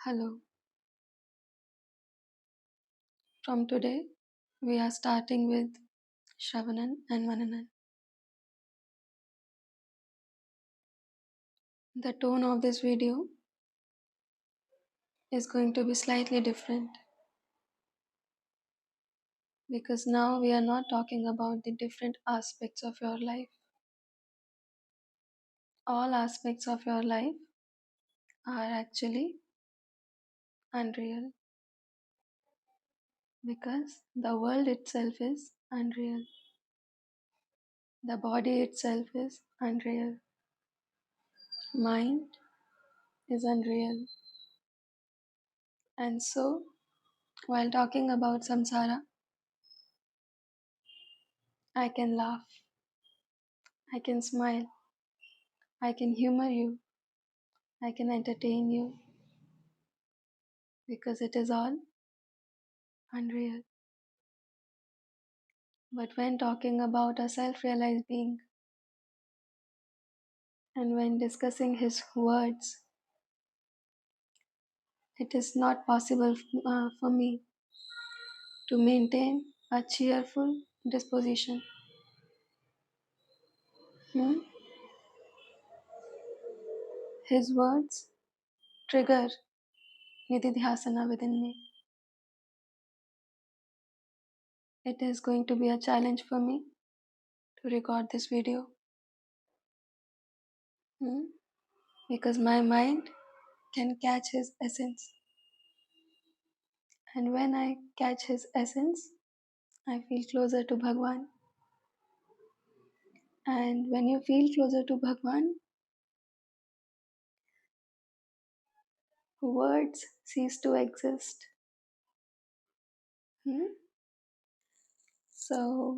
Hello. From today, we are starting with Shravanan and Mananan. The tone of this video is going to be slightly different because now we are not talking about the different aspects of your life. All aspects of your life are actually unreal because the world itself is unreal. The body itself is unreal. Mind is unreal. And so, while talking about samsara, I can laugh, I can smile, I can humor you, I can entertain you because it is all unreal. But when talking about a self realized being and when discussing his words, it is not possible for me to maintain a cheerful disposition. Hmm? His words trigger nididhyasana within me. It is going to be a challenge for me to record this video. Hmm? Because my mind can catch his essence. And when I catch his essence, I feel closer to Bhagwan. And when you feel closer to Bhagwan, words cease to exist. Hmm? So,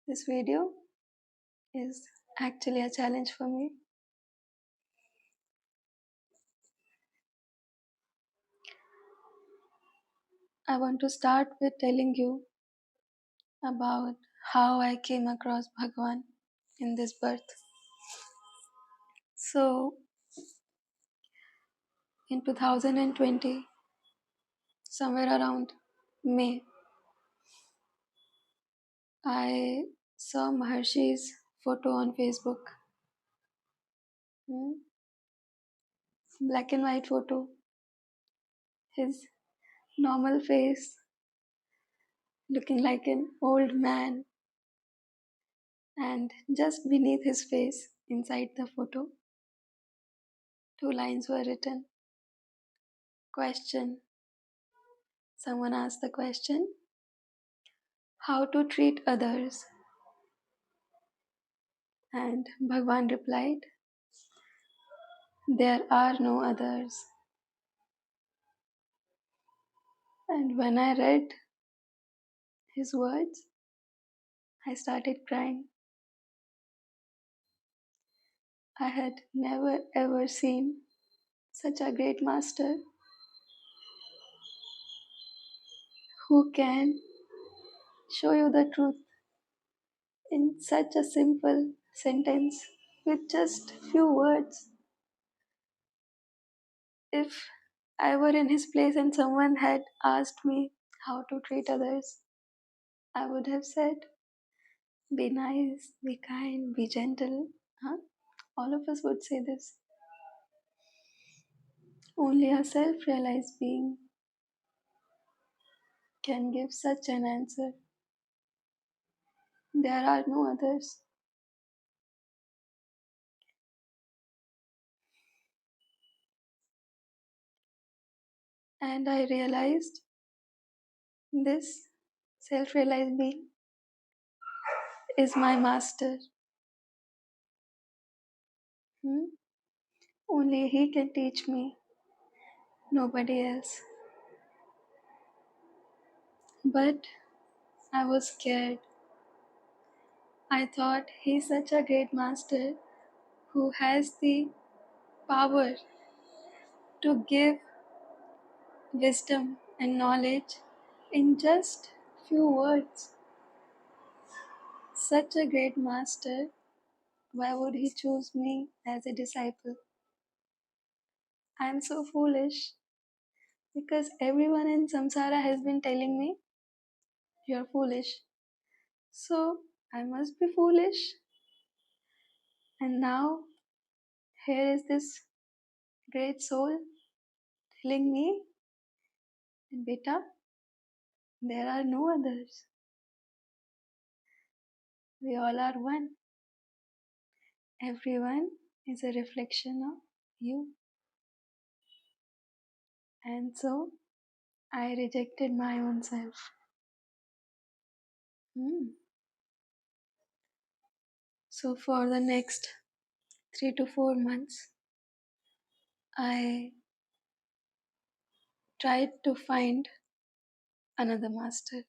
this video is actually a challenge for me. I want to start with telling you about how I came across Bhagwan in this birth. So, in 2020, somewhere around May, I saw Maharshi's photo on Facebook. Hmm? Black and white photo. His normal face looking like an old man, and just beneath his face, inside the photo, two lines were written. Question. Someone asked the question, how to treat others? And Bhagwan replied, there are no others. And when I read his words, I started crying. I had never ever seen such a great master who can show you the truth in such a simple sentence with just few words. If I were in his place and someone had asked me how to treat others, I would have said, be nice, be kind, be gentle. Huh? All of us would say this. Only a self realized being can give such an answer. There are no others. And I realized this self realized being is my master. Hmm? Only he can teach me, nobody else. But I was scared. I thought he's such a great master who has the power to give wisdom and knowledge in just few words. Such a great master, why would he choose me as a disciple? I'm so foolish because everyone in samsara has been telling me you're foolish. So I must be foolish. And now here is this great soul telling me, beta, there are no others. We all are one. Everyone is a reflection of you. And so I rejected my own self. Hmm. So for the next 3 to 4 months, I tried to find another master.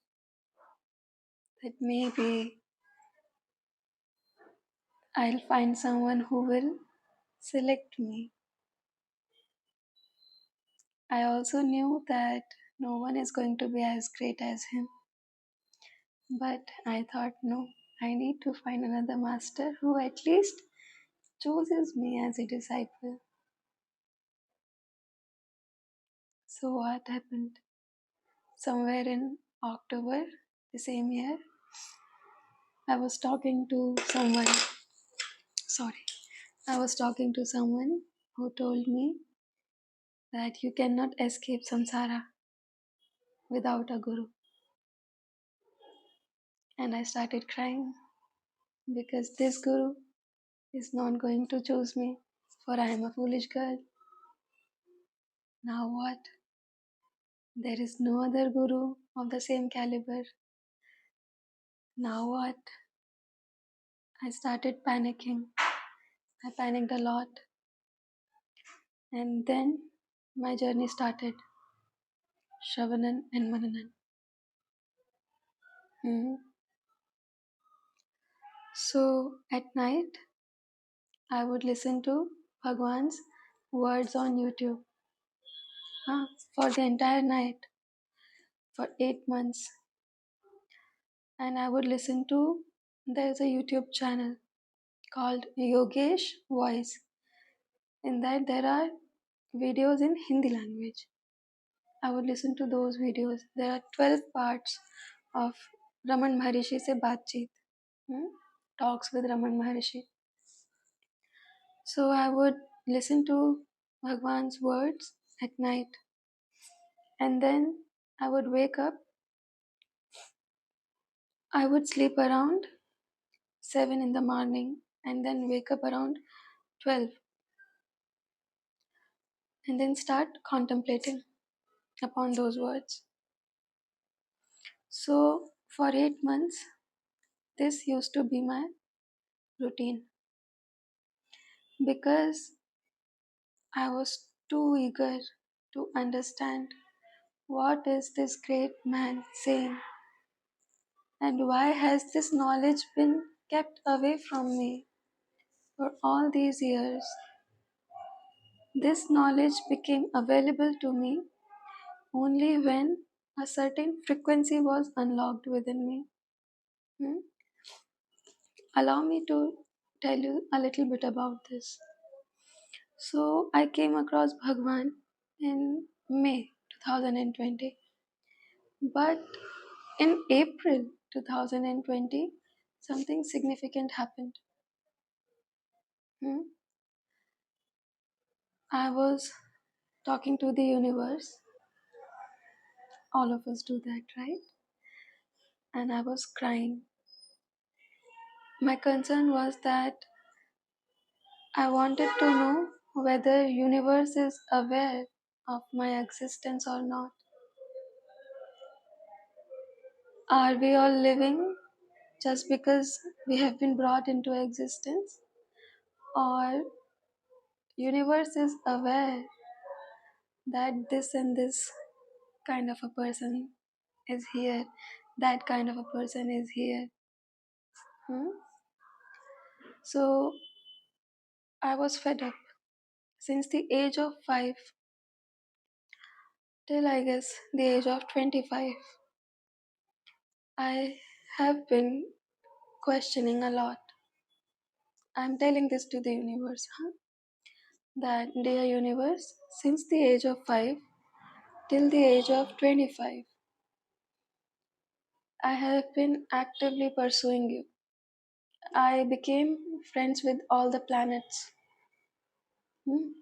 That maybe I'll find someone who will select me. I also knew that no one is going to be as great as him. But I thought, no, I need to find another master who at least chooses me as a disciple. So what happened? Somewhere in October the same year, I was talking to someone. Sorry. I was talking to someone who told me that you cannot escape samsara without a guru. And I started crying because this guru is not going to choose me, for I am a foolish girl. Now what? There is no other guru of the same caliber. Now what? I started panicking. I panicked a lot. And then my journey started. Shravanan and Mananan. Mhm. So at night, I would listen to Bhagwan's words on YouTube for the entire night for 8 months. And I would listen to, there's a YouTube channel called Yogesh Voice. In that, there are videos in Hindi language. I would listen to those videos. There are 12 parts of Raman Maharishi se Baatcheet. hmm? Talks with Raman Maharishi. So I would listen to Bhagwan's words at night. And then I would wake up. I would sleep around 7 in the morning and then wake up around 12 and then start contemplating upon those words. So for 8 months, this used to be my routine because I was too eager to understand what is this great man saying and why has this knowledge been kept away from me for all these years. This knowledge became available to me only when a certain frequency was unlocked within me. Hmm? Allow me to tell you a little bit about this. So, I came across Bhagwan in May 2020, but in April 2020, something significant happened. Hmm? I was talking to the universe. All of us do that, right? And I was crying. My concern was that I wanted to know whether universe is aware of my existence or not. Are we all living just because we have been brought into existence, or universe is aware that this and this kind of a person is here, that kind of a person is here. Hmm? So I was fed up since the age of 5 till I guess the age of 25. I have been questioning a lot. I'm telling this to the universe. that, dear universe, since the age of 5 till the age of 25, I have been actively pursuing you. I became friends with all the planets. Hmm?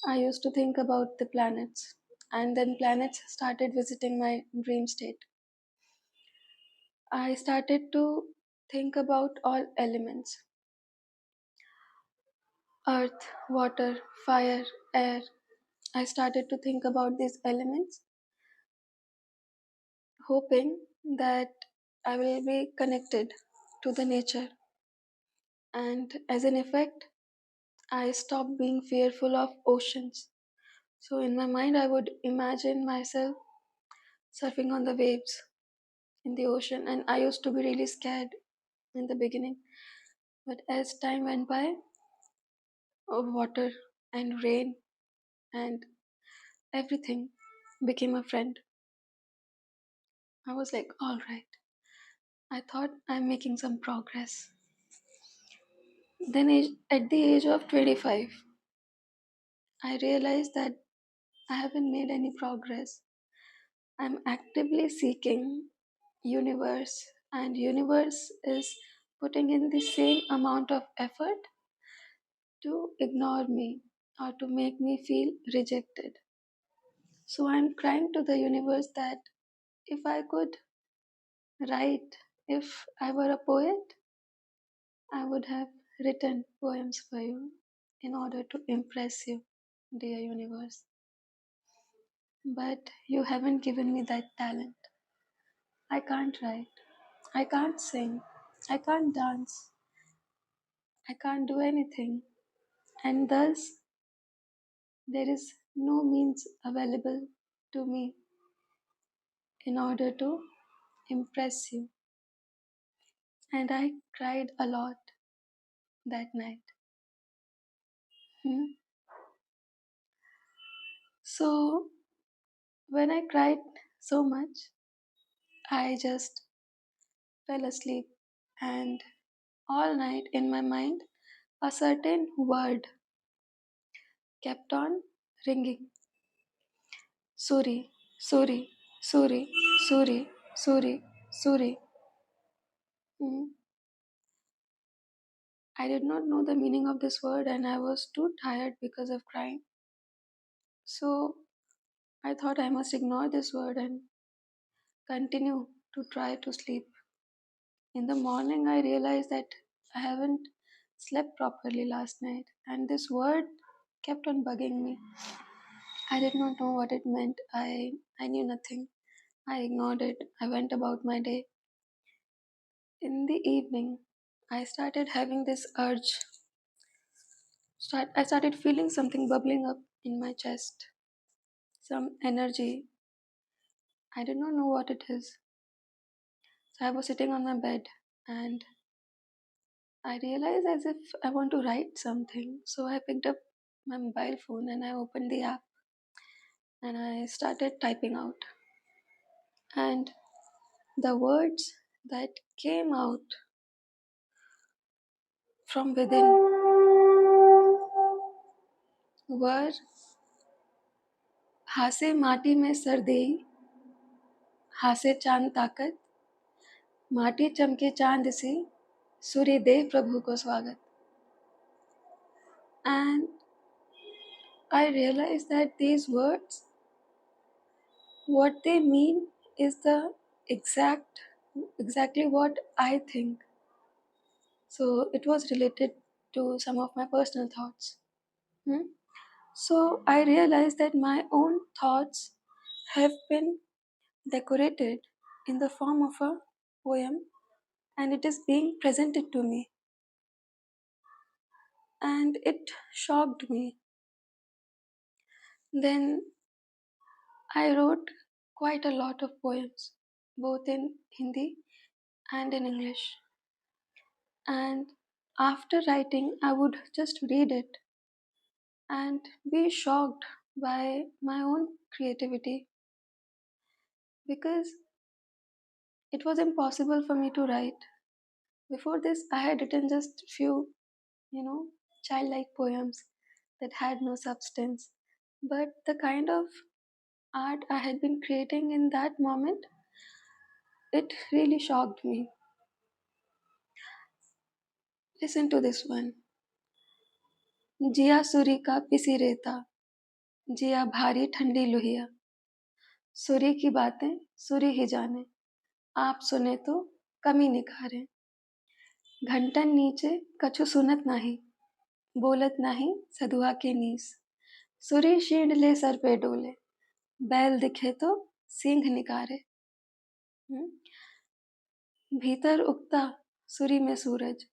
I used to think about the planets, and then planets started visiting my dream state. I started to think about all elements: earth, water, fire, air. I started to think about these elements, hoping that I will be connected to the nature. And as an effect, I stopped being fearful of oceans. So in my mind, I would imagine myself surfing on the waves in the ocean, and I used to be really scared in the beginning. But as time went by, water and rain and everything became a friend. I was like, all right, I thought I'm making some progress. Then, at the age of 25, I realized that I haven't made any progress. I'm actively seeking universe, and universe is putting in the same amount of effort to ignore me or to make me feel rejected. So I'm crying to the universe that if I could write, if I were a poet, I would have written poems for you in order to impress you, dear universe. But you haven't given me that talent. I can't write, I can't sing, I can't dance, I can't do anything, and thus there is no means available to me in order to impress you. And I cried a lot that night. Hmm? So, when I cried so much, I just fell asleep, and all night in my mind, a certain word kept on ringing: Suri, Suri, Suri, Suri, Suri, Suri. Hmm. I did not know the meaning of this word, and I was too tired because of crying. So I thought I must ignore this word and continue to try to sleep. In the morning, I realized that I haven't slept properly last night, and this word kept on bugging me. I did not know what it meant. I knew nothing. I ignored it. I went about my day. In the evening, I started having this urge. I started feeling something bubbling up in my chest, some energy. I did not know what it is. So I was sitting on my bed, and I realized as if I want to write something. So I picked up my mobile phone and I opened the app and I started typing out. And the words that came out from within were: हासे माटी में sir देई, हासे चांद ताकत, माटी चमके चांद सी, सूर्य दे प्रभु को स्वागत. And I realized that these words, what they mean is exactly what I think. So it was related to some of my personal thoughts. Hmm? So I realized that my own thoughts have been decorated in the form of a poem, and it is being presented to me. And it shocked me. Then I wrote quite a lot of poems, both in Hindi and in English. And after writing, I would just read it and be shocked by my own creativity, because it was impossible for me to write. Before this, I had written just few, childlike poems that had no substance. But the kind of art I had been creating in that moment, it really shocked me. Listen to this one. जिया सूरी का पिसी रेता, जिया भारी ठंडी लुहिया, सूरी की बातें सूरी ही जाने, आप सुने तो कमी निखारे, घंटन नीचे कछु सुनत नाही, बोलत नाही सदुआ के नीस, सूरी शींड ले सर पे डोले, बैल दिखे तो सींग निकारे। हम्म? भीतर उगता सूरी में सूरज,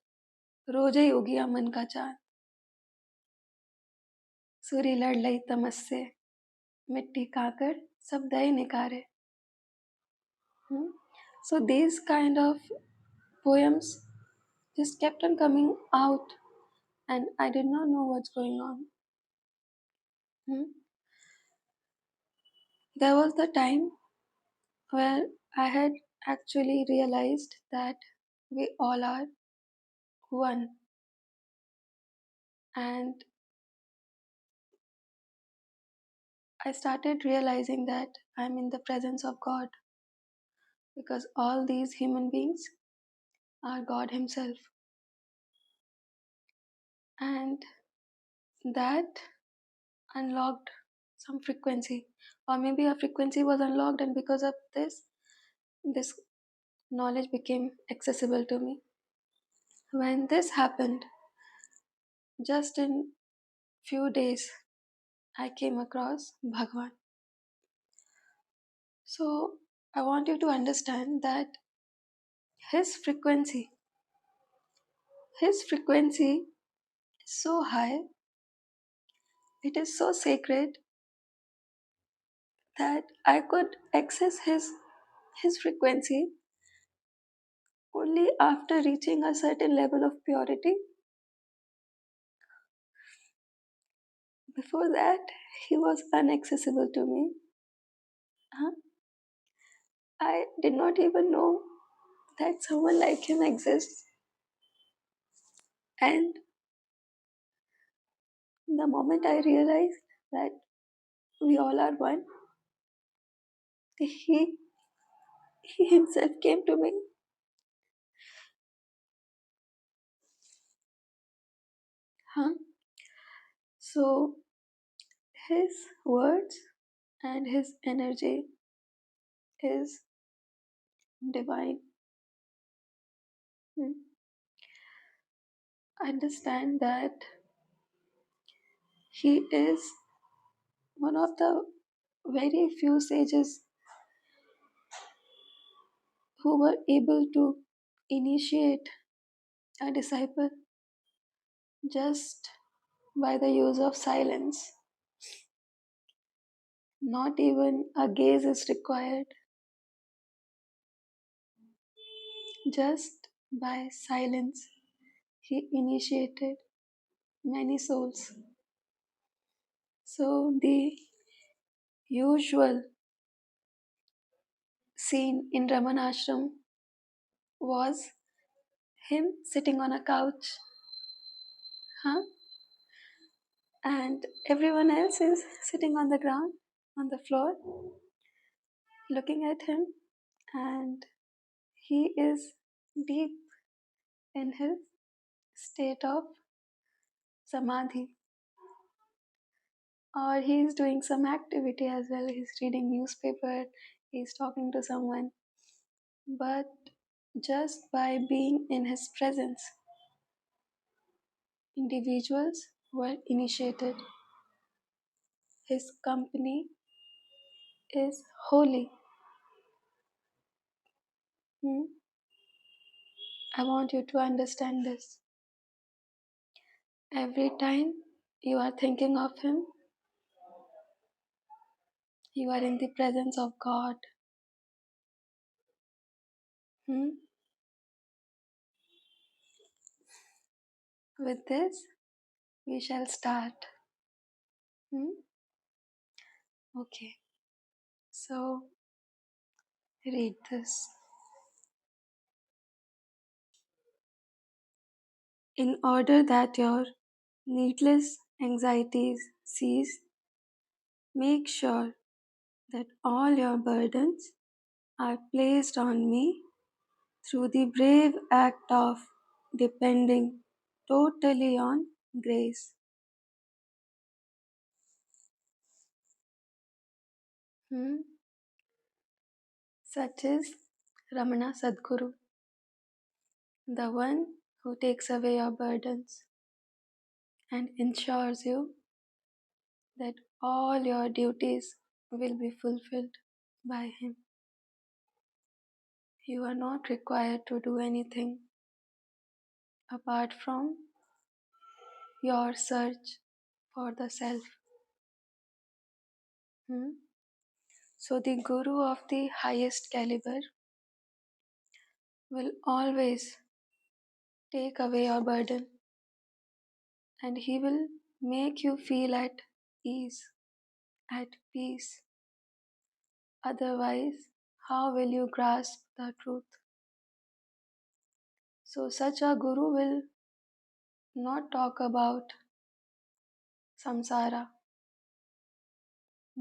रोजे ही उगिया मन का चाँद, सूरी लड़ लई तमस से, मिट्टी काकड़ सब दए निकारे। Hmm? So these kind of poems just kept on coming out, and I did not know what's going on. Hmm? There was the time where I had actually realized that we all are one, and I started realizing that I'm in the presence of God because all these human beings are God Himself, and that unlocked some frequency, or maybe a frequency was unlocked, and because of this knowledge became accessible to me. When this happened, just in few days, I came across Bhagwan. So I want you to understand that his frequency, his frequency is so high, it is so sacred that I could access his frequency only after reaching a certain level of purity. Before that, he was inaccessible to me. Huh? I did not even know that someone like him exists. And the moment I realized that we all are one, he, he himself came to me. Huh? So his words and his energy is divine. Hmm. Understand that he is one of the very few sages who were able to initiate a disciple just by the use of silence. Not even a gaze is required. Just by silence, he initiated many souls. So, the usual scene in Raman Ashram was him sitting on a couch, huh? And everyone else is sitting on the ground, on the floor, looking at him, and he is deep in his state of samadhi, or he's doing some activity as well. He's reading newspaper, he's talking to someone, but just by being in his presence, individuals were initiated. His company is holy. Hmm? I want you to understand this. Every time you are thinking of him, you are in the presence of God. Hmm? With this, we shall start. Hmm? Okay, so read this. In order that your needless anxieties cease. Make sure that all your burdens are placed on me through the brave act of depending totally on grace. Hmm? Such is Ramana Sadguru, the one who takes away your burdens and ensures you that all your duties will be fulfilled by him. You are not required to do anything apart from your search for the self. Hmm? So, the Guru of the highest caliber will always take away your burden and he will make you feel at ease, at peace. Otherwise, how will you grasp the truth? So, such a Guru will not talk about samsara.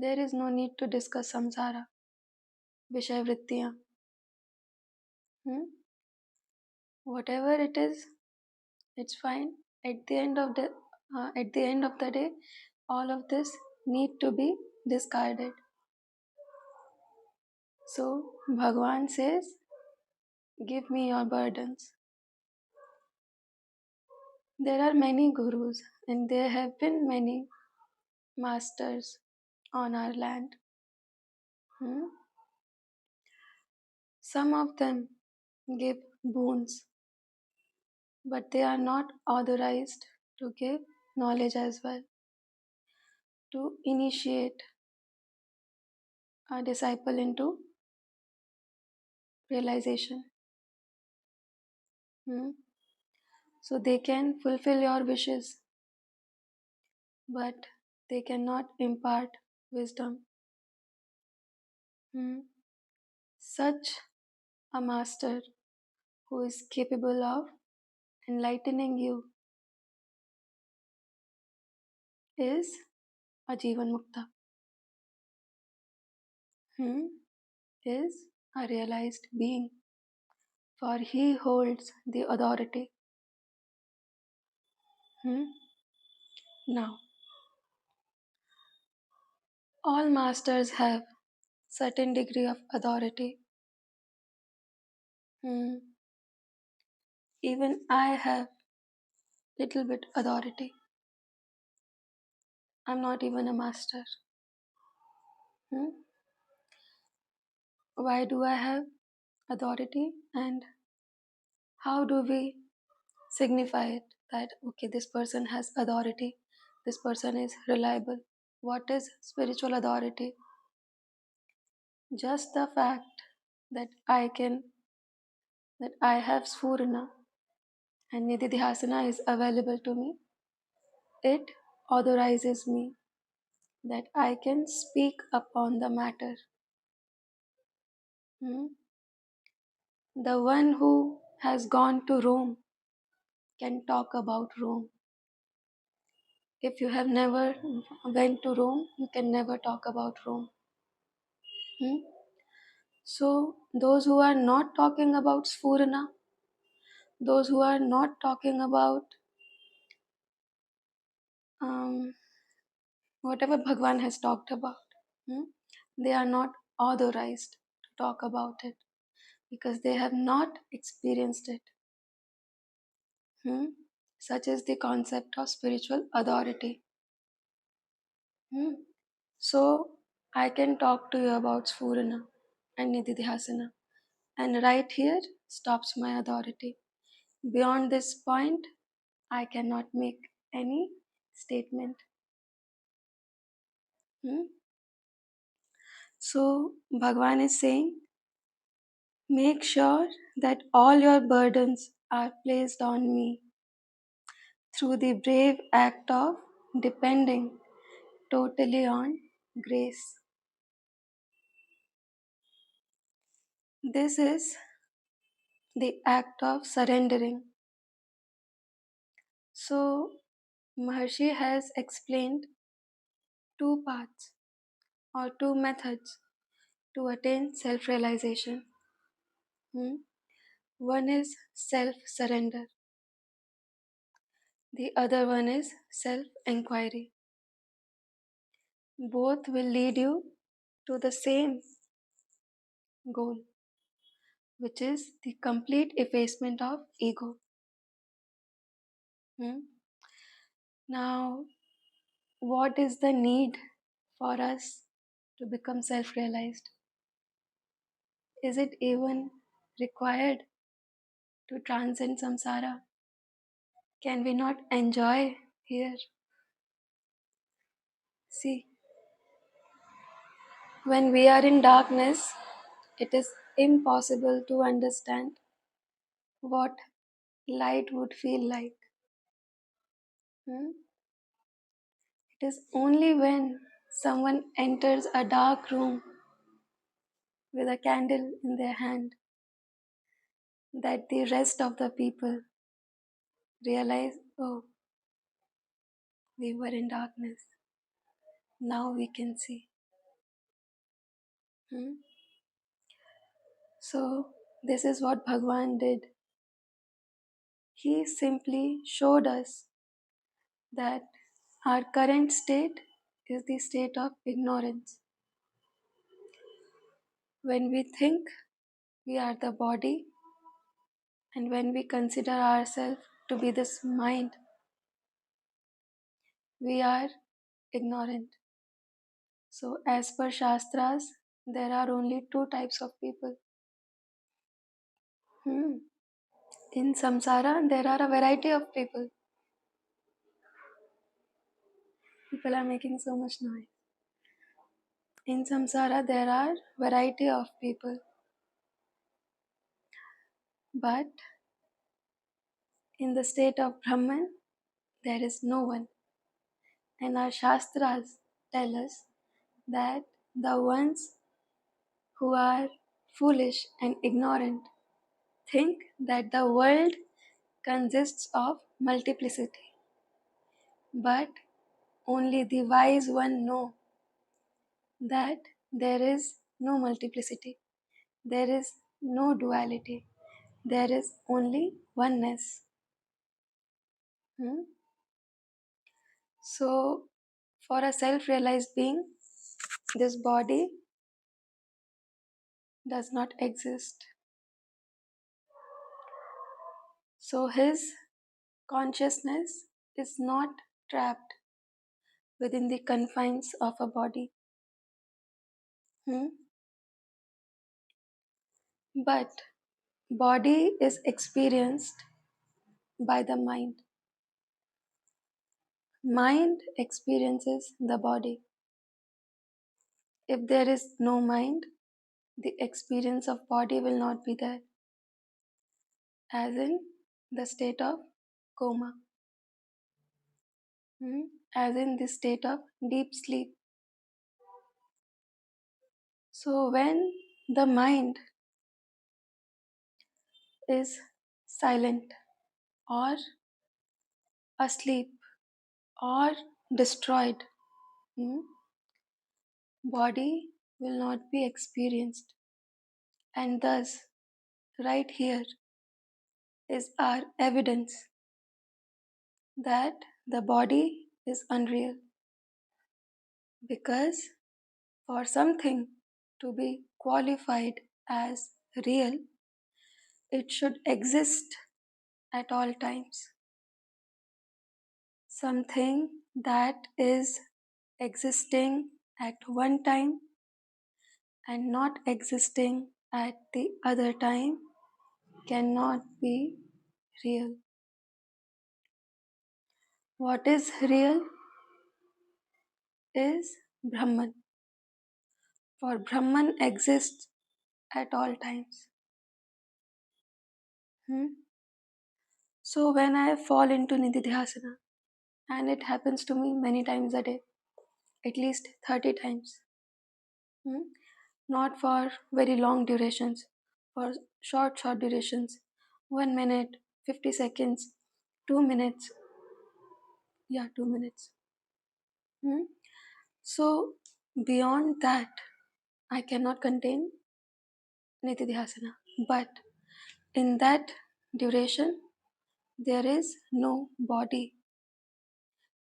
There is no need to discuss samsara, Vishay Vrittiya. Hmm? Whatever it is, it's fine. At the end of the day, all of this need to be discarded. So Bhagwan says, give me your burdens. There are many gurus and there have been many masters on our land. Hmm? Some of them give boons, but they are not authorized to give knowledge as well, to initiate a disciple into realization. Hmm? So they can fulfill your wishes, but they cannot impart wisdom. Hmm? Such a master who is capable of enlightening you is a Jivan Mukta, hmm? Is a realized being, for he holds the authority. Hmm? Now, all masters have certain degree of authority. Hmm. Even I have little bit authority. I'm not even a master. Hmm? Why do I have authority and how do we signify it that okay, this person has authority, this person is reliable? What is spiritual authority? Just the fact that I have Sphurana and Nididhyasana is available to me, it authorizes me that I can speak upon the matter. Hmm? The one who has gone to Rome can talk about Rome. If you have never went to Rome, you can never talk about Rome. Hmm? So those who are not talking about Sphurana, those who are not talking about um, whatever Bhagwan has talked about, hmm, they are not authorized to talk about it because they have not experienced it. Hmm? Such is the concept of spiritual authority. Hmm? So I can talk to you about Sphurana and Nididhyasana, and right here stops my authority. Beyond this point, I cannot make any statement. Hmm? So Bhagwan is saying, make sure that all your burdens are placed on me through the brave act of depending totally on grace. This is the act of surrendering. So Maharshi has explained two paths or two methods to attain self realization. One is self surrender, the other one is self inquiry. Both will lead you to the same goal, which is the complete effacement of ego. Hmm? Now, what is the need for us to become self realized? Is it even required to transcend samsara? Can we not enjoy here? See, when we are in darkness, it is impossible to understand what light would feel like. Hmm? It is only when someone enters a dark room with a candle in their hand that the rest of the people realize, oh, we were in darkness. Now we can see. Hmm? So, this is what Bhagwan did. He simply showed us that our current state is the state of ignorance. When we think we are the body, and when we consider ourselves to be this mind, we are ignorant. So, as per Shastras, there are only two types of people. In samsara, there are a variety of people. People are making so much noise. In samsara, there are variety of people, but in the state of Brahman, there is no one. And our Shastras tell us that the ones who are foolish and ignorant think that the world consists of multiplicity, but only the wise one know that there is no multiplicity, there is no duality, there is only oneness. Hmm? So, for a self realized being, this body does not exist. So, his consciousness is not trapped within the confines of a body. Hmm? But body is experienced by the mind. Mind experiences the body. If there is no mind, the experience of body will not be there, as in the state of coma, as in the state of deep sleep. So, when the mind is silent or asleep or destroyed, hmm, body will not be experienced. And thus, right here is our evidence that the body is unreal. Because for something to be qualified as real, it should exist at all times. Something that is existing at one time and not existing at the other time cannot be real. What is real is Brahman. For Brahman exists at all times. Hmm? So when I fall into Nididhyasana, and it happens to me many times a day, at least 30 times, hmm, not for very long durations, for short durations, 1 minute, 50 seconds, 2 minutes, Yeah, 2 minutes. Hmm? So, beyond that, I cannot contain Nitidhyasana. But in that duration, there is no body.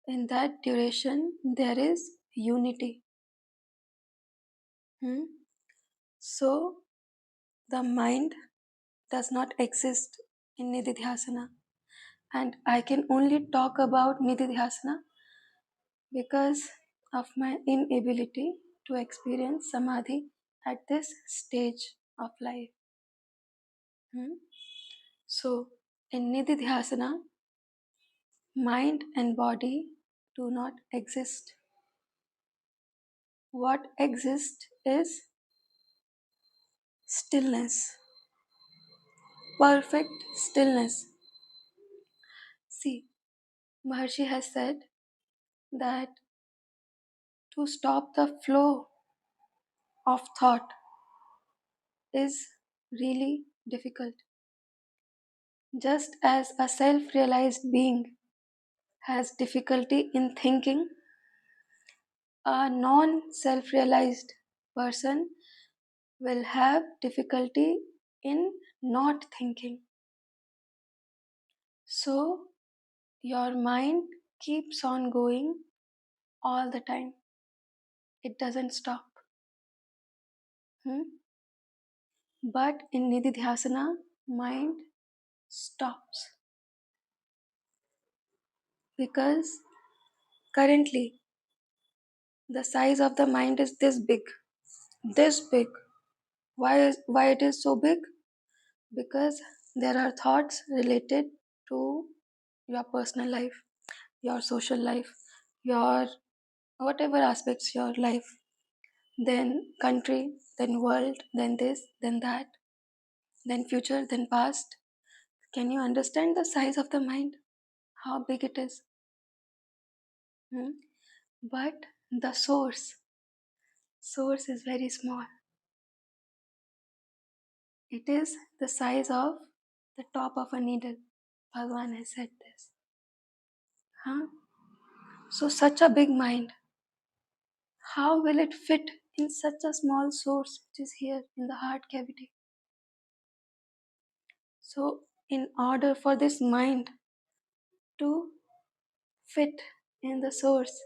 In that duration, there is unity. Hmm? So, the mind does not exist in Nididhyasana. And I can only talk about Nididhyasana because of my inability to experience Samadhi at this stage of life. Hmm? So, in Nididhyasana, mind and body do not exist. What exists is stillness, perfect stillness. See, Maharshi has said that to stop the flow of thought is really difficult. Just as a self realized being has difficulty in thinking, a non self realized person will have difficulty in not thinking. So, your mind keeps on going all the time, it doesn't stop. Hmm? But in Nididhyasana, mind stops because currently the size of the mind is this big, this big. Why it is so big? Because there are thoughts related to your personal life, your social life, your whatever aspects your life, then country, then world, then this, then that, then future, then past. Can you understand the size of the mind? How big it is? Hmm? But the source is very small. It is the size of the top of a needle. Bhagwan has said this. Huh? So such a big mind, how will it fit in such a small source which is here in the heart cavity? So in order for this mind to fit in the source,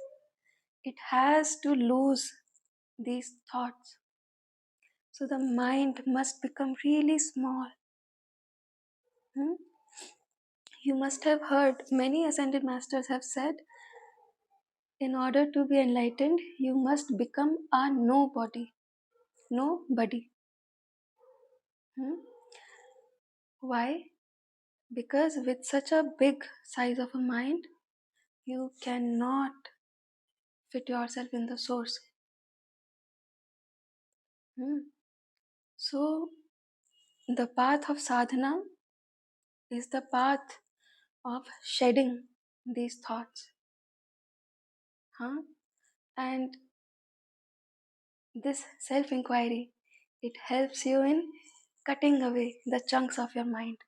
it has to lose these thoughts. So the mind must become really small. Hmm? You must have heard many ascended masters have said, in order to be enlightened, you must become a nobody. Nobody. Hmm? Why? Because with such a big size of a mind, you cannot fit yourself in the source. Hmm. So, the path of sadhana is the path of shedding these thoughts. Huh? And this self inquiry, it helps you in cutting away the chunks of your mind.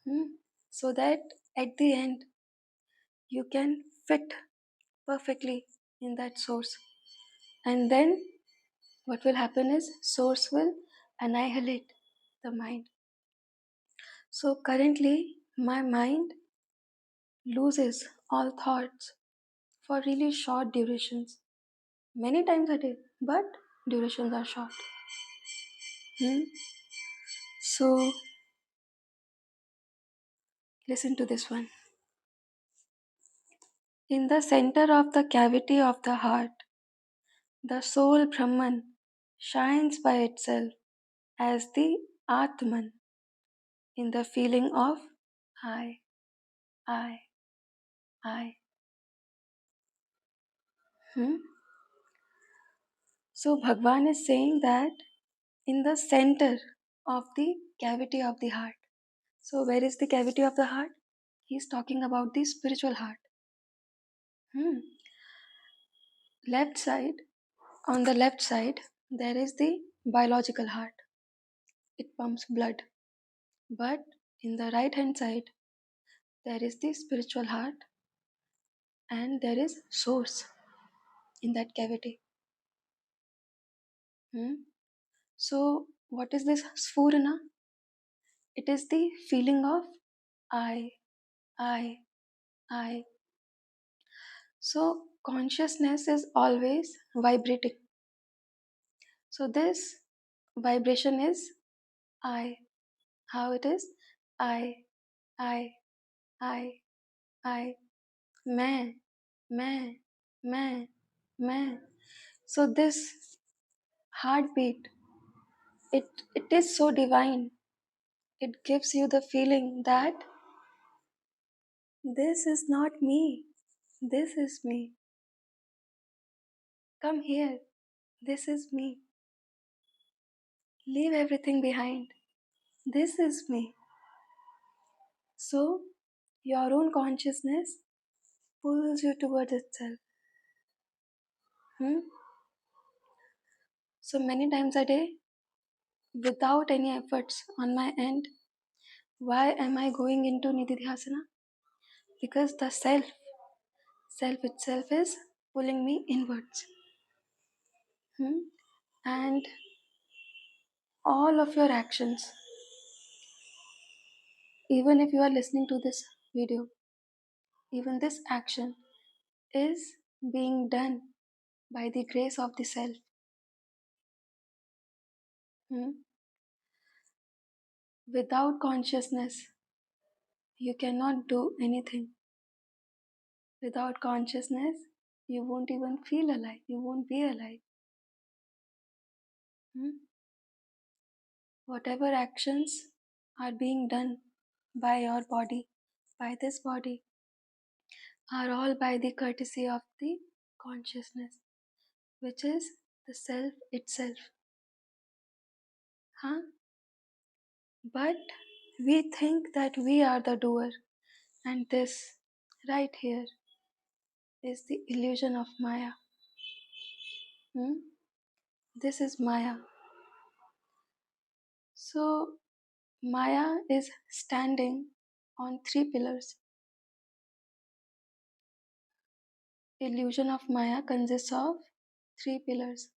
Hmm? So that at the end, you can fit perfectly in that source. And then what will happen is source will annihilate the mind. So currently my mind loses all thoughts for really short durations. Many times a day, but durations are short. Hmm? So listen to this one. In the center of the cavity of the heart, the soul Brahman shines by itself as the Atman in the feeling of I, I, I. Hmm? So Bhagwan is saying that in the center of the cavity of the heart. So where is the cavity of the heart? He's talking about the spiritual heart. Hmm. Left side, on the left side, there is the biological heart. It pumps blood. But in the right hand side, there is the spiritual heart and there is source in that cavity. Hmm? So, what is this sphurana? It is the feeling of I, I, I. So, consciousness is always vibrating. So, this vibration is I. How it is? I, I, I, I. मैं, मैं, मैं. So, this heartbeat, it is so divine. It gives you the feeling that this is not me. This is me. Come here. This is me. Leave everything behind. This is me. So, your own consciousness pulls you towards itself. Hmm? So, many times a day, without any efforts on my end, why am I going into Nididhyasana? Because the self itself is pulling me inwards. Hmm? And all of your actions, even if you are listening to this video, even this action is being done by the grace of the self. Hmm? Without consciousness, you cannot do anything. Without consciousness, you won't even feel alive. You won't be alive. Hmm? Whatever actions are being done by your body, by this body, are all by the courtesy of the consciousness, which is the self itself. Huh? But we think that we are the doer, and this right here is the illusion of Maya. Hmm? This is Maya. So, Maya is standing on three pillars. Illusion of Maya consists of three pillars: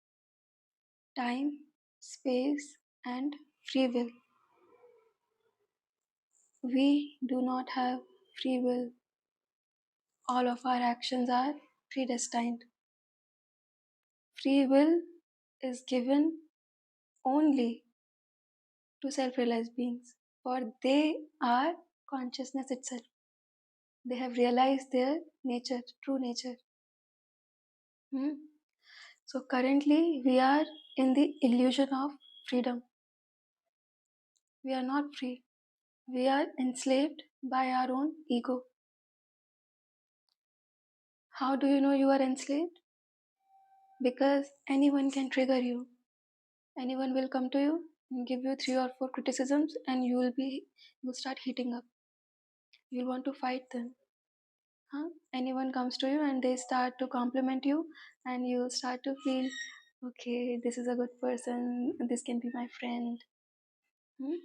time, space, and free will. We do not have free will. All of our actions are predestined. Free will is given only to self realized beings, for they are consciousness itself. They have realized their nature, true nature. Hmm? So currently, we are in the illusion of freedom. We are not free. We are enslaved by our own ego. How do you know you are enslaved? Because anyone can trigger you. Anyone will come to you and give you 3 or 4 criticisms, and you'll start heating up. You'll want to fight them. Huh? Anyone comes to you and they start to compliment you, and you start to feel, okay, this is a good person, this can be my friend. Hmm?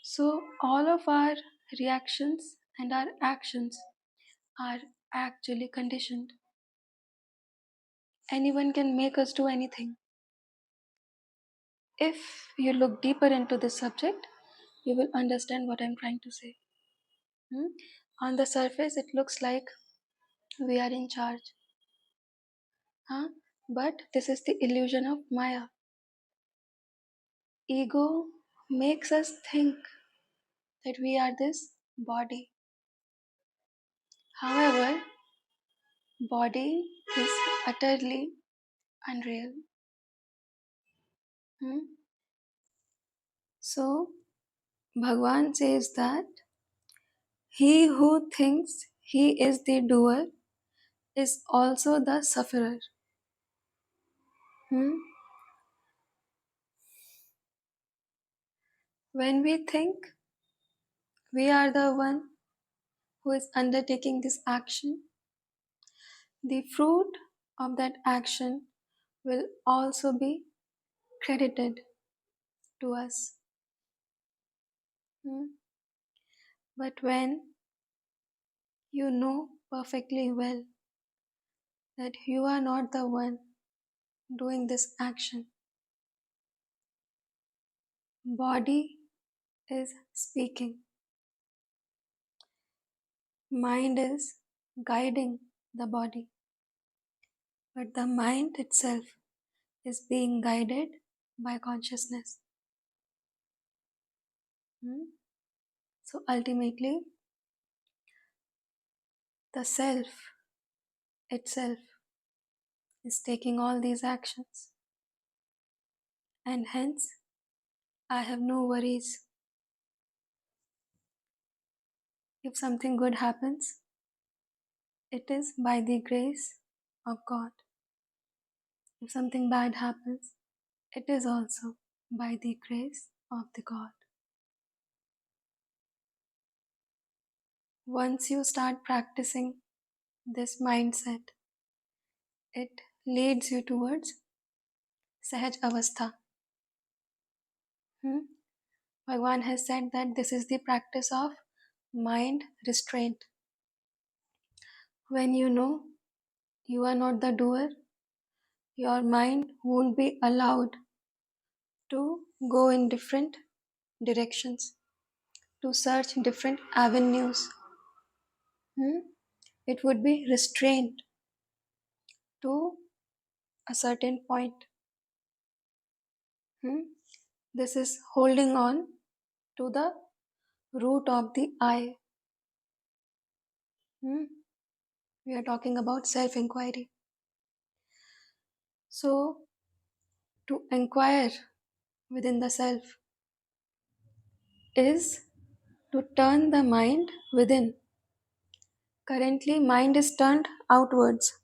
So, all of our reactions and our actions are actually conditioned. Anyone can make us do anything. If you look deeper into this subject, you will understand what I'm trying to say. Hmm? On the surface, it looks like we are in charge. Huh? But this is the illusion of Maya. Ego makes us think that we are this body. However, body is utterly unreal. Hmm? So, Bhagwan says that he who thinks he is the doer is also the sufferer. Hmm? When we think we are the one who is undertaking this action, the fruit of that action will also be credited to us. Hmm? But when you know perfectly well that you are not the one doing this action. Body is speaking. Mind is guiding the body. But the mind itself is being guided by consciousness. Hmm? So ultimately, the self itself is taking all these actions. And hence, I have no worries. If something good happens, it is by the grace of God. If something bad happens, it is also by the grace of the God. Once you start practicing this mindset, it leads you towards Sahaj Avastha. Bhagwan has said that this is the practice of mind restraint. When you know you are not the doer, your mind won't be allowed to go in different directions, to search different avenues. It would be restrained to a certain point. This is holding on to the root of the I. We are talking about self-inquiry. So, to inquire within the self is to turn the mind within. Currently, mind is turned outwards.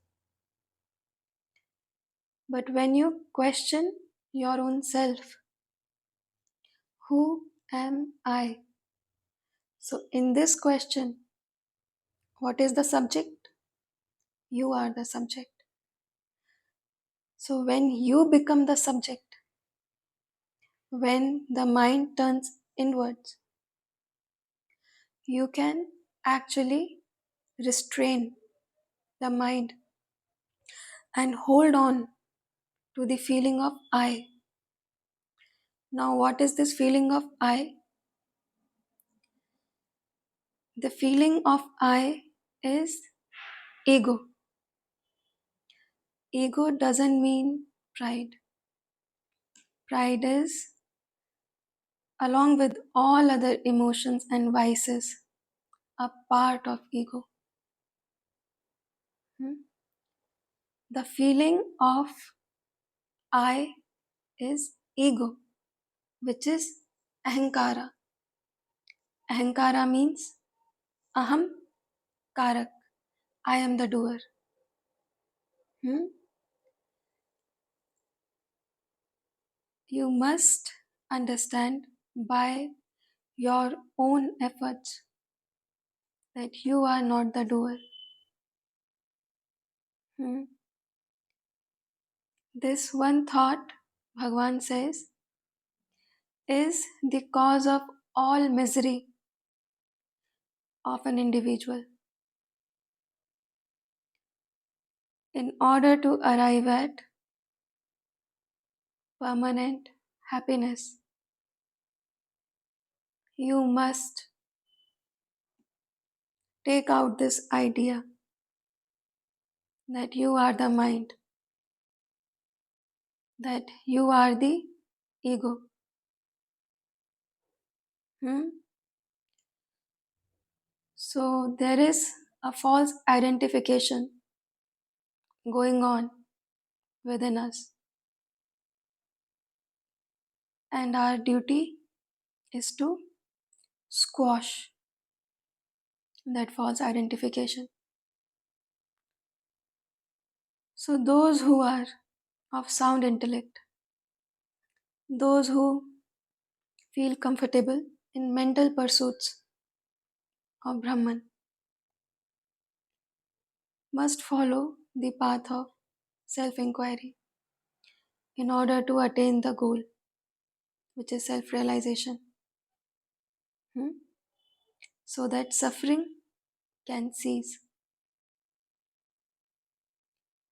But when you question your own self, who am I? So, in this question, what is the subject? You are the subject. So, when you become the subject, when the mind turns inwards, you can actually restrain the mind and hold on to the feeling of I. Now, what is this feeling of I? The feeling of I is ego. Ego doesn't mean pride. Pride is, along with all other emotions and vices, a part of ego. The feeling of I is ego, which is ahankara. Ahankara means aham karak. I am the doer. You must understand by your own efforts that you are not the doer. This one thought, Bhagwan says, is the cause of all misery of an individual. In order to arrive at permanent happiness, you must take out this idea that you are the mind, that you are the ego. So there is a false identification going on within us. And our duty is to squash that false identification. So those who are of sound intellect, those who feel comfortable in mental pursuits of Brahman, must follow the path of self-inquiry in order to attain the goal, which is self-realization. So that suffering can cease.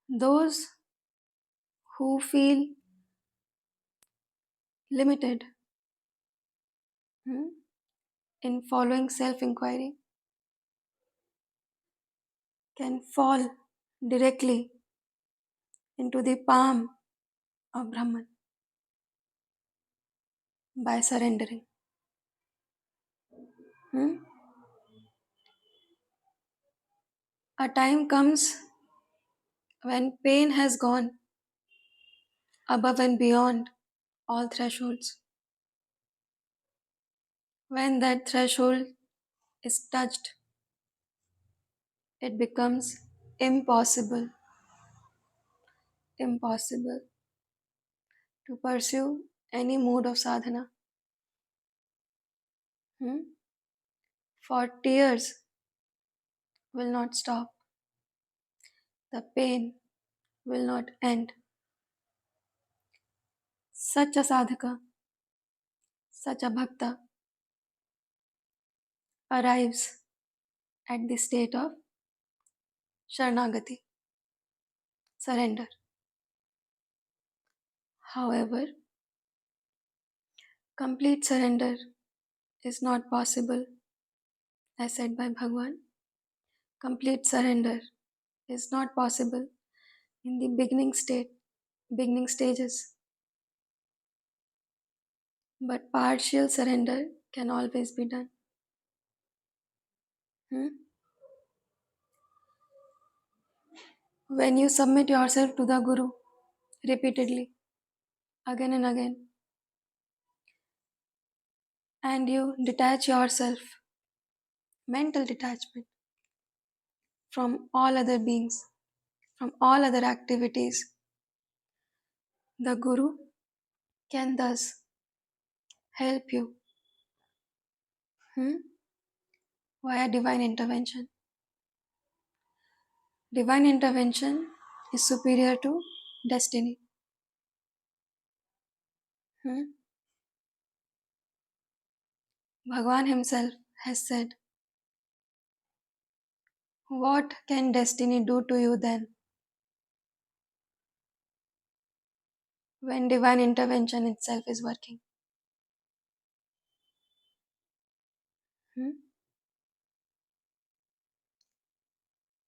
Those who feel limited, hmm, in following self inquiry can fall directly into the palm of Brahman by surrendering. Hmm. A time comes when pain has gone above and beyond all thresholds. When that threshold is touched, it becomes impossible, impossible to pursue any mode of sadhana. Hmm? For tears will not stop, the pain will not end. Such a sadhaka, such a bhakta arrives at the state of Sharanagati, surrender. However, complete surrender is not possible, as said by Bhagwan. Complete surrender is not possible in the beginning stages, but partial surrender can always be done. Hmm? When you submit yourself to the Guru repeatedly, again and again, and you detach yourself, mental detachment, from all other beings, from all other activities, the Guru can thus help you, hmm, via divine intervention. Divine intervention is superior to destiny. Hmm? Bhagwan himself has said, what can destiny do to you then when divine intervention itself is working? Hmm?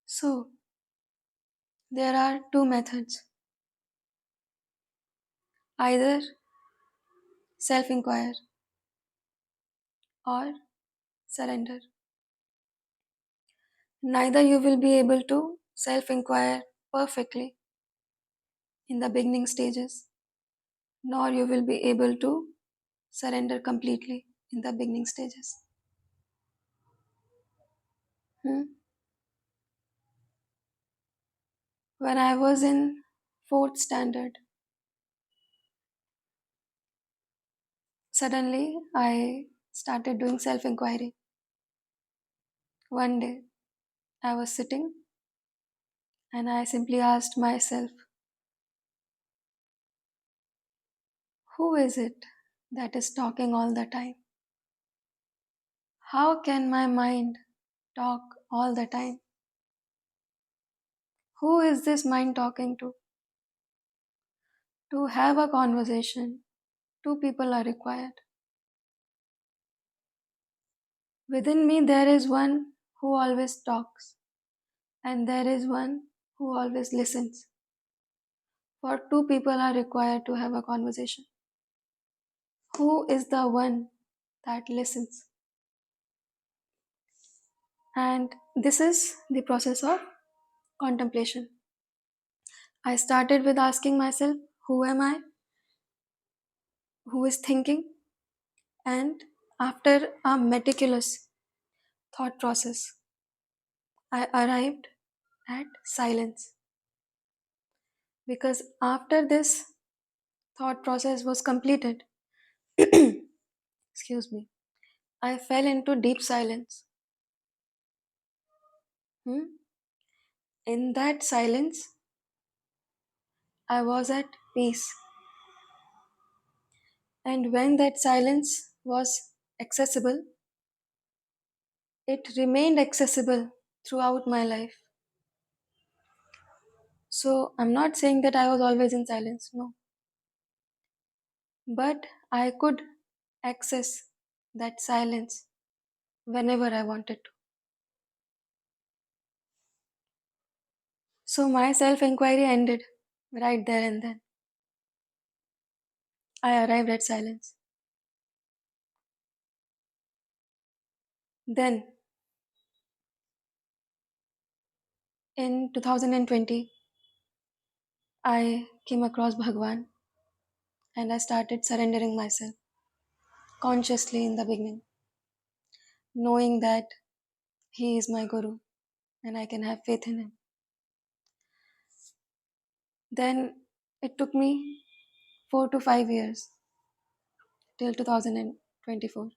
So, there are two methods, either self inquire or surrender. Neither you will be able to self inquire perfectly in the beginning stages, nor you will be able to surrender completely in the beginning stages. Hmm? When I was in fourth standard, suddenly I started doing self inquiry. One day I was sitting and I simply asked myself, who is it that is talking all the time? How can my mind talk all the time? Who is this mind talking to? To have a conversation, two people are required. Within me, there is one who always talks, and there is one who always listens. For two people are required to have a conversation. Who is the one that listens? And this is the process of contemplation. I started with asking myself, who am I? Who is thinking? And after a meticulous thought process, I arrived at silence. Because after this thought process was completed, excuse me, I fell into deep silence. Hmm? In that silence, I was at peace. And when that silence was accessible, it remained accessible throughout my life. So I'm not saying that I was always in silence, no, but I could access that silence whenever I wanted to. So my self inquiry ended right there and then. I arrived at silence. Then, in 2020, I came across Bhagwan and I started surrendering myself consciously in the beginning, knowing that he is my Guru and I can have faith in him. Then it took me 4 to 5 years till 2024.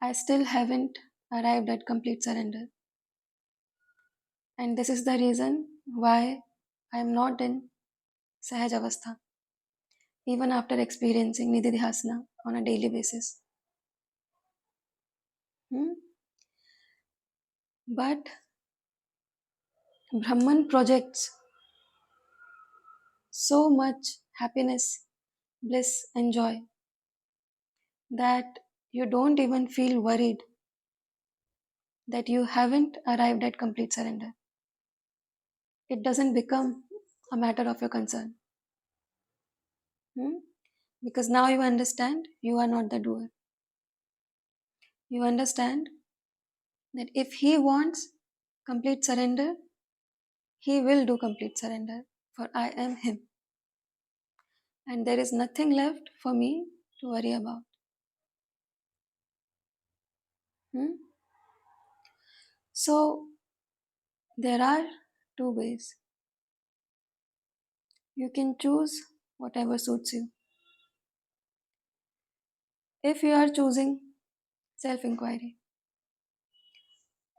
I still haven't arrived at complete surrender. And this is the reason why I am not in Sahaj Avastha, even after experiencing Nididhyasana on a daily basis. Hmm? But Brahman projects so much happiness, bliss, and joy that you don't even feel worried that you haven't arrived at complete surrender. It doesn't become a matter of your concern. Hmm? Because now you understand you are not the doer. You understand that if he wants complete surrender, he will do complete surrender, for I am him. And there is nothing left for me to worry about. Hmm? So, there are two ways. You can choose whatever suits you. If you are choosing self inquiry,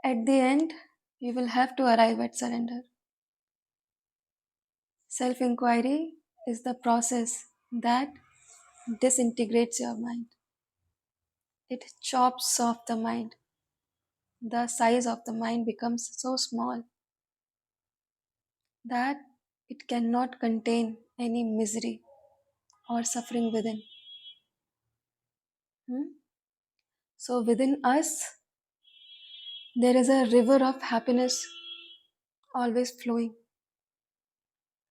at the end, you will have to arrive at surrender. Self inquiry is the process that disintegrates your mind, it chops off the mind. The size of the mind becomes so small that it cannot contain any misery or suffering within. Hmm? So, within us, there is a river of happiness always flowing,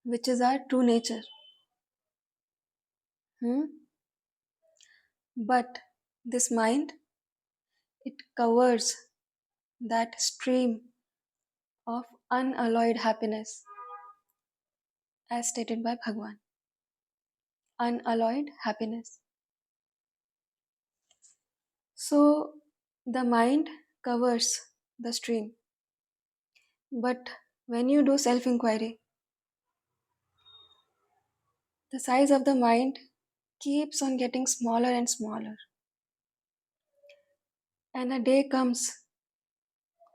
which is our true nature. Hmm? But this mind, it covers that stream of unalloyed happiness, as stated by Bhagwan. Unalloyed happiness. So, the mind covers the stream. But when you do self inquiry, the size of the mind keeps on getting smaller and smaller. And a day comes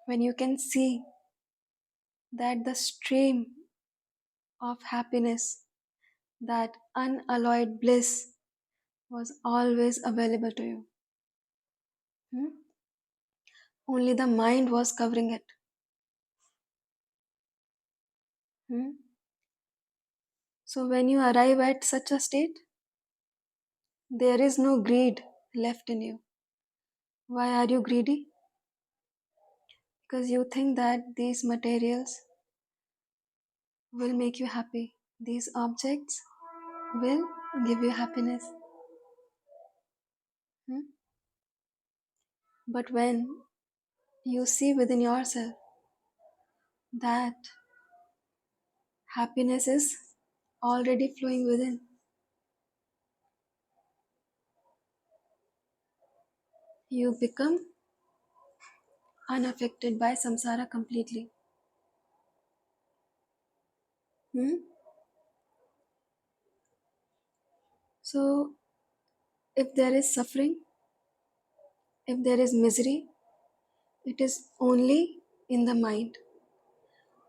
when you can see that the stream of happiness, that unalloyed bliss, was always available to you. Hmm? Only the mind was covering it. Hmm? So, when you arrive at such a state, there is no greed left in you. Why are you greedy? Because you think that these materials will make you happy, these objects will give you happiness. Hmm? But when you see within yourself that happiness is already flowing within, you become unaffected by samsara completely. Hmm? So, if there is suffering, if there is misery, it is only in the mind,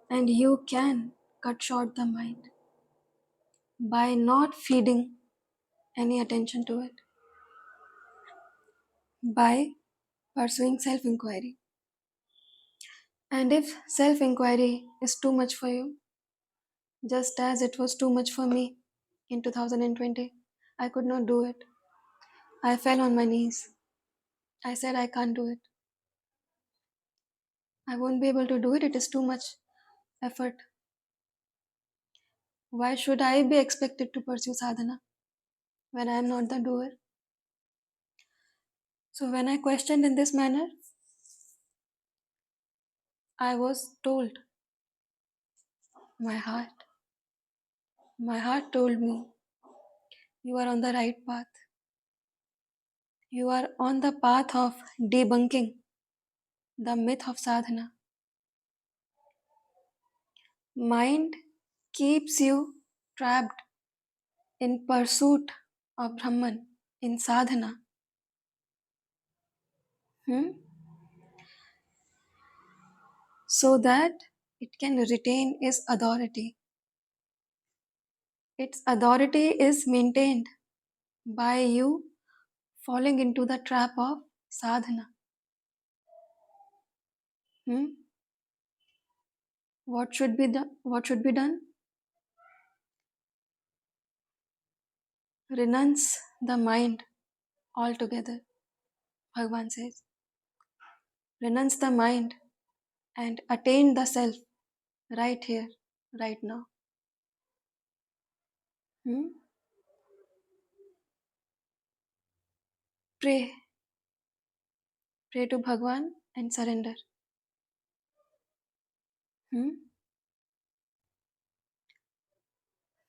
and you can cut short the mind by not feeding any attention to it, by pursuing self inquiry. And if self inquiry is too much for you, just as it was too much for me in 2020, I could not do it. I fell on my knees. I said, I can't do it. I won't be able to do it. It is too much effort. Why should I be expected to pursue sadhana when I am not the doer? So, when I questioned in this manner, I was told, my heart, my heart told me, you are on the right path. You are on the path of debunking the myth of sadhana. Mind keeps you trapped in pursuit of Brahman, in sadhana, hmm? so that it can retain its authority. Its authority is maintained by you falling into the trap of sadhana. Hmm? What should be done? What should be done? Renounce the mind altogether. Bhagavan says, renounce the mind and attain the self right here, right now. Hmm? Pray, pray to Bhagavan and surrender. Hmm?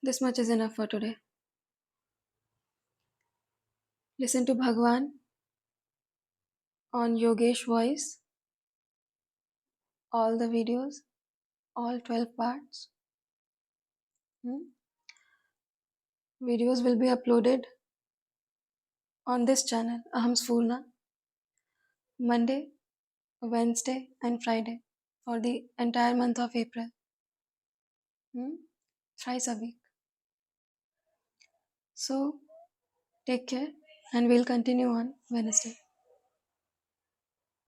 This much is enough for today. Listen to Bhagavan on Yogesh Voice, all the videos, all 12 parts. Hmm? Videos will be uploaded on this channel, Aham Sfurna, Monday, Wednesday, and Friday for the entire month of April. Hmm? Thrice a week. So, take care and we'll continue on Wednesday.